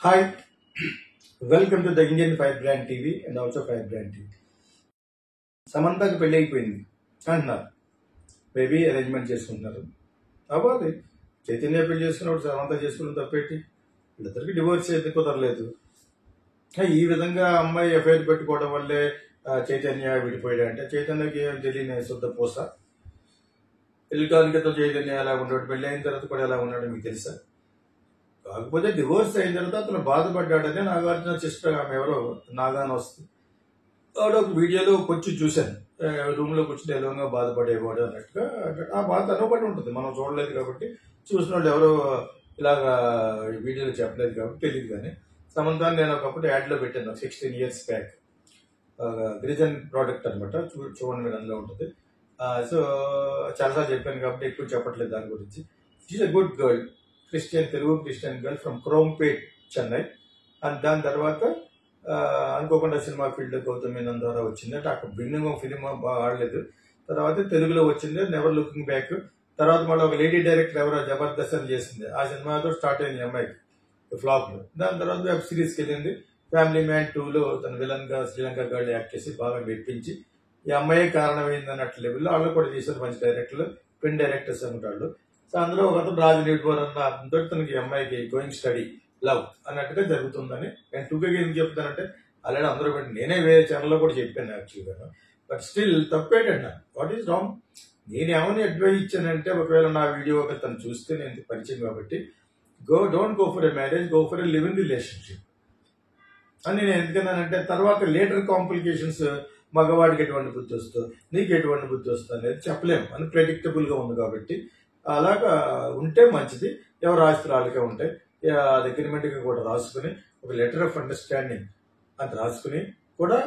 Hi, welcome to the Indian Firebrand TV and also Firebrand TV. సమంతకి పెళ్లి అయిపోయింది అంటున్నారు. Baby arrangement చేసుకుంటున్నారు. అవ్వాలి. చైతన్య పెళ్లి చేసుకున్నప్పుడు సమంత చేసుకున్న తప్పేంటి? వీళ్ళిద్దరికి డివోర్స్ అయితే కుదరలేదు. ఈ విధంగా అమ్మాయి ఎఫ్ఐఆర్ పెట్టుకోవడం వల్లే చైతన్య విడిపోయాడు అంటే చైతన్యకి ఏం తెలియని శుద్ధ పూస. పెళ్లి కాలికతో చైతన్య ఎలా ఉన్నాడు, పెళ్లి అయిన తర్వాత కూడా ఎలా ఉన్నాడు మీకు తెలుసా? కాకపోతే డివోర్స్ అయిన తర్వాత అతను బాధపడ్డాడని నాగార్జున సిస్టర్ ఆమె ఎవరో నాగాన వస్తుంది ఆవిడ ఒక వీడియోలో కొంచెం చూశాను. రూమ్ లో కూర్చుని ఎలాగా బాధపడేవాడు అన్నట్టుగా ఆ బాధ అనుబడి ఉంటుంది. మనం చూడలేదు కాబట్టి చూసిన వాళ్ళు ఎవరో ఇలాగా వీడియోలో చెప్పలేదు కాబట్టి తెలియదు. కానీ సమంతాన్ని నేను ఒకప్పుడు యాడ్ లో పెట్టాను 16 years బ్యాక్. గ్రిజన్ ప్రోడక్ట్ అనమాట, చూడండి మీరు అందులో ఉంటుంది. సో చాలాసార్లు చెప్పాను కాబట్టి ఎక్కువ చెప్పట్లేదు దాని గురించి. She a good girl, Telugu Christian girl from Chromepet, Chennai. And దాని తర్వాత అనుకోకుండా సినిమా ఫీల్డ్ గౌతమ్ మీనన్ ద్వారా వచ్చింది. అంటే అక్కడ బిన్నింగ్ ఫిలిం బాగా ఆడలేదు. తర్వాత తెలుగులో వచ్చింది నెవర్ లుకింగ్ బ్యాక్. తర్వాత మళ్ళీ ఒక లేడీ డైరెక్టర్ ఎవరో జబర్దస్త్ అని చేసింది. ఆ సినిమాతో స్టార్ట్ అయింది అమ్మాయికి ఫ్లాప్ లో. దాని తర్వాత వెబ్ సిరీస్కి వెళ్ళింది. ఫ్యామిలీ మ్యాన్ 2లో తన విలన్ గా శ్రీలంక గర్ల్ యాక్ట్ చేసి బాగా మెప్పించి ఈ అమ్మాయి కారణమైంది అన్నట్టు లెవెల్లో వాళ్ళు కూడా చేశారు. మంచి డైరెక్టర్లు, ట్విన్ డైరెక్టర్స్ అనుకుంటారు. సో అందులో ఒక రాజు నీటిపోర్ అన్న అతనితో తనకి అమ్మాయికి గోయింగ్ స్టడీ లవ్ అన్నట్టుగా జరుగుతుందని నేను టూకే ఎందుకు చెప్తానంటే అలాగే అందరూ పెట్టి నేనే వేరే ఛానల్లో కూడా చెప్పాను యాక్చువల్గా. బట్ స్టిల్ తప్పేటన్నా వాట్ ఈస్ రాంగ్. నేను ఏమని అడ్వైజ్ ఇచ్చానంటే ఒకవేళ నా వీడియో తను చూస్తే నేను పరిచయం కాబట్టి don't go for a marriage, go for a living relationship అని నేను ఎందుకన్నానంటే తర్వాత లేటర్ కాంప్లికేషన్స్ మగవాడికి ఎటువంటి బుద్ధి వస్తుందో నీకు ఎటువంటి బుద్ధి వస్తుంది అనేది చెప్పలేము. అన్ప్రెడిక్టబుల్ గా ఉంది కాబట్టి అలాగా ఉంటే మంచిది. ఎవరు ఆస్తులు వాళ్ళకే ఉంటాయి. అది అగ్రిమెంట్ గా కూడా రాసుకుని ఒక లెటర్ ఆఫ్ అండర్స్టాండింగ్ అని రాసుకుని కూడా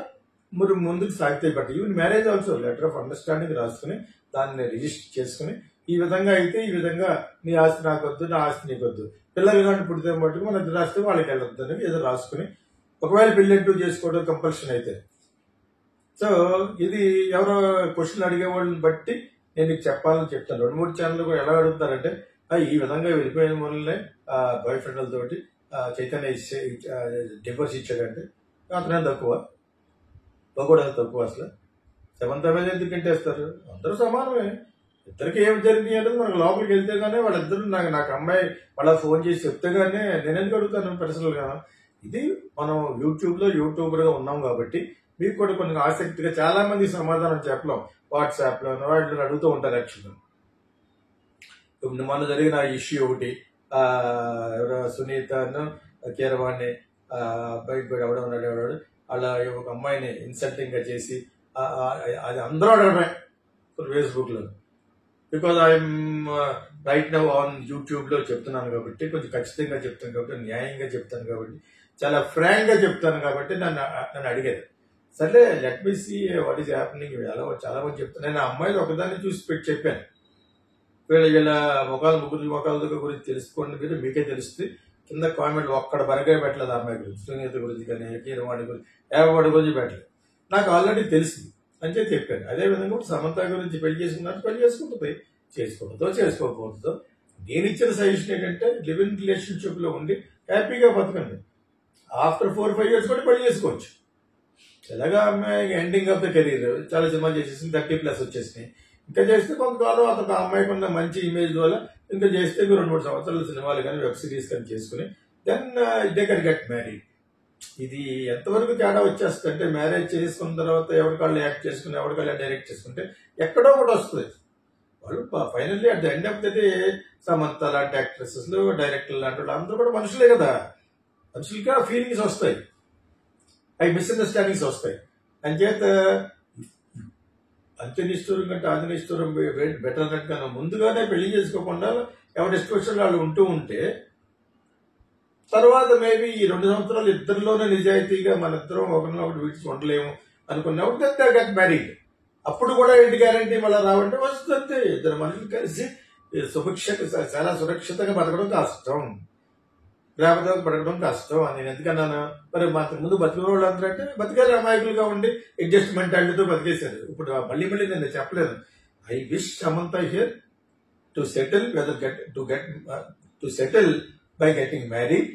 మీరు ముందుకు సాగితే but even marriage also letter of understanding రాసుకుని దాన్ని రిజిస్టర్ చేసుకుని ఈ విధంగా అయితే ఈ విధంగా నీ ఆస్తి నాకు వద్దు, నా ఆస్తి నీకు వద్దు, పిల్లలు కానీ పుడితే మట్టుకు మన ఇద్దరు రాస్తే వాళ్ళకి వెళ్ళొద్దు అని ఏదో రాసుకుని ఒకవేళ పెళ్ళంటూ చేసుకోవడం కంపల్షన్ అయితే. సో ఇది ఎవరో క్వశ్చన్ అడిగే వాళ్ళని బట్టి నేను మీకు చెప్పాలని చెప్తాను. 2-3 ఛానల్ కూడా ఎలా అడుగుతారంటే ఈ విధంగా వెళ్ళిపోయిన వల్లనే బాయ్ ఫ్రెండ్లతోటి చైతన్య డివోర్స్ ఇచ్చాడంటే అతనే తక్కువ, కూడా తక్కువ. అసలు సమంత మీద ఎందుకు కట్టేస్తారు? అందరూ సమానమే. ఇద్దరికి ఏమి జరిగింది అనేది మనకు లోపలికి వెళ్తే గానీ వాళ్ళిద్దరు నాకు అమ్మాయి వాళ్ళ ఫోన్ చేసి చెప్తే గానీ నేను ఎందుకు అడుగుతాను పర్సనల్ గా. ఇది మనం యూట్యూబర్ గా ఉన్నాం కాబట్టి మీకు కూడా కొన్ని ఆసక్తిగా చాలా మంది సమాధానం చెప్పలేం. వాట్సాప్ లో వాటిలో అడుగుతూ ఉంటారు. యాక్చువల్గా మొన్న జరిగిన ఇష్యూ ఒకటి, సునీతను కీరవాణి బయట ఎవడో ఉన్నాడు ఎవడాడు అలా ఒక అమ్మాయిని ఇన్సల్టింగ్ గా చేసి అది అందరూ అడగడమే ఫేస్బుక్ లో. Because I'm right now on YouTube లో చెప్తున్నాను కాబట్టి కొంచెం ఖచ్చితంగా చెప్తాను కాబట్టి న్యాయంగా చెప్తాను కాబట్టి చాలా ఫ్రాంక్ గా చెప్తాను కాబట్టి నన్ను అడిగారు. సర్లే let me see what is happening. చాలా మంది చెప్తాను. నేను ఆ అమ్మాయిని ఒకదాన్ని చూసి పెట్టి చెప్పాను. వీళ్ళ ముగ్గురు ముఖాల గురించి తెలుసుకోండి, మీరు మీకే తెలుస్తుంది. కింద కామెంట్ ఒక్కడ బరగా పెట్టలేదు అమ్మాయి గురించి, సునీత గురించి కానీ కీరవాణి గురించి ఎవరి గురించి పెట్టలేదు. నాకు ఆల్రెడీ తెలిసింది అని చెప్పి చెప్పాను. అదేవిధంగా సమంత గురించి పెళ్లి చేసుకున్నట్టు పెళ్లి చేసుకుంటుంది, చేసుకుంటుందో చేసుకోకపోతుందో. నేను ఇచ్చిన సజెషన్ ఏంటంటే లివ్ ఇన్ రిలేషన్షిప్ లో ఉండి హ్యాపీగా బతకండి. ఆఫ్టర్ 4-5 years కూడా పెళ్లి చేసుకోవచ్చు. ఎలాగా అమ్మాయి ఎండింగ్ ఆఫ్ ద కెరీర్ చాలా సినిమాలు చేసేసి 30+ వచ్చేసినాయి. ఇంకా చేస్తే కొంతకాలం అతను అమ్మాయికి ఉన్న మంచి ఇమేజ్ వల్ల ఇంకా చేస్తే 2-3 సంవత్సరాలు సినిమాలు కానీ వెబ్ సిరీస్ కానీ చేసుకుని then they can get married. ఇది ఎంతవరకు తేడా వచ్చేస్తుందంటే మ్యారేజ్ చేసుకున్న తర్వాత ఎవరికాళ్ళు యాక్ట్ చేసుకుని ఎవరికాళ్ళు డైరెక్ట్ చేసుకుంటే ఎక్కడో ఒకటి వస్తుంది. వాళ్ళు finally at the end of the day Samantha లాంటి యాక్ట్రెసెస్ డైరెక్టర్లు లాంటి వాళ్ళు అందరూ కూడా మనుషులే కదా. మనుషులకి ఫీలింగ్స్ వస్తాయి, అవి మిస్అండర్స్టాండింగ్స్ వస్తాయి. అంచేత అంత్యనిష్ఠూరం కంటే ఆదినిష్ఠూరం బెటర్ అన్నట్టుగా ముందుగానే పెళ్లి చేసుకోకుండా ఎవరి ఇష్టం వాళ్ళు ఉంటూ ఉంటే తర్వాత మేబీ ఈ 2 సంవత్సరాలు ఇద్దరిలోనే నిజాయితీగా మన ఇద్దరం ఒకరిని ఒకటి విడిచి ఉండలేము అనుకున్నప్పుడు దే గెట్ మ్యారీడ్. అప్పుడు కూడా ఏంటి గ్యారంటీ మళ్ళీ రావంటే వస్తుంది. ఇద్దరు మనుషులు కలిసి చాలా సురక్షితంగా బతకడం కష్టం, గ్రామదేవత పడకడం కష్టం అని నేను ఎందుకన్నాను. మరి ముందు బతికిన వాళ్ళు అందరంటే బతికారు, అమాయకులుగా ఉండి అడ్జస్ట్మెంట్ తో బతికేశారు. ఇప్పుడు మళ్ళీ నేను చెప్పలేదు. I wish Samantha here to settle by getting married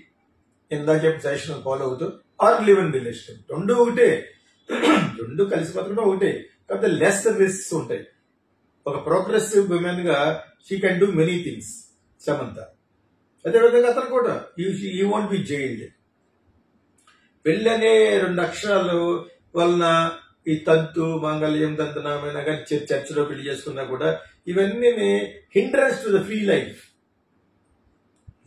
ఇందాకే సజెషన్ ఫాలో అవుతూ ఆర్ లివ్ ఇన్ రిలేషన్షిప్. రెండు ఒకటే, రెండు కలిసిపోతున్నా ఒకటే, కాకపోతే లెస్ రిస్క్స్ ఉంటాయి. ఒక ప్రోగ్రెసివ్ విమెన్ గా she can do many things Samantha. అదేవిధంగా అతను కూడా యూ వాంట్ బి జైల్డ్. పెళ్లి అనే 2 అక్షరాలు వలన ఈ తంతు మాంగళ్యం తంతునామైనా కానీ చర్చలో పెళ్లి చేసుకున్నా కూడా ఇవన్నీ hindrance to the free life.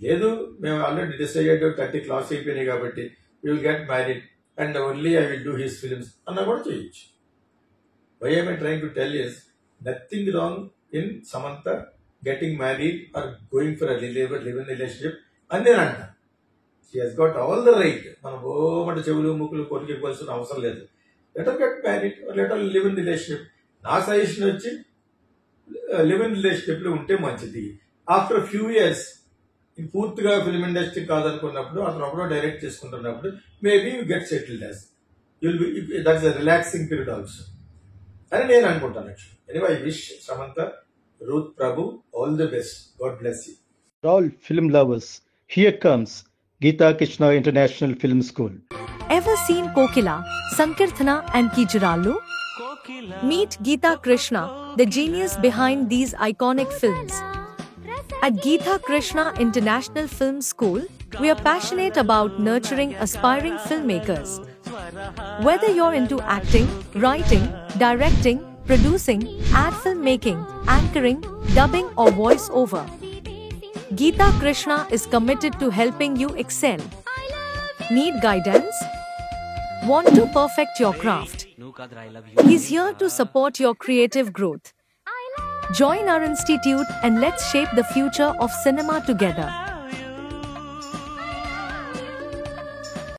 లేదు మేము ఆల్రెడీ డిసైడెడ్ 30 క్లాస్ అయిపోయినాయి కాబట్టి we will get married and only I will do his films అన్నా కూడా చేయొచ్చు. Why I trying to tell is nothing wrong in Samantha getting married or going for live in relationship అని నేను అంటాను. She has got all the right. మనం ఓమంటే చెవులు ముక్కులు కొరికిపోవాల్సిన అవసరం లేదు. Later get married, later live in relationship. నా సజెషన్ వచ్చి లివ్ ఇన్ రిలేషన్షిప్ లో ఉంటే మంచిది. ఆఫ్టర్ ఫ్యూ ఇయర్స్ పూర్తిగా ఫిల్మ్ ఇండస్ట్రీ కాదనుకున్నప్పుడు, అతను ఒకడో డైరెక్ట్ చేసుకుంటున్నప్పుడు maybe you get settled as you'll be, that's a relaxing period also అని నేను అనుకుంటాను. Anyway I wish Samantha, Ruth Prabhu all the best. God bless you. For all film lovers, here comes Geeta Krishna International Film School. Ever seen Kokila, Sankirthana and Kijurallu? Meet Geeta Krishna, the genius behind these iconic films. At Geeta Krishna International Film School, we are passionate about nurturing aspiring filmmakers. Whether you're into acting, writing, directing, producing, ad filmmaking, anchoring, dubbing or voice over, Geeta Krishna is committed to helping you excel. Need guidance? Want to perfect your craft? He's here to support your creative growth. Join our institute and let's shape the future of cinema together.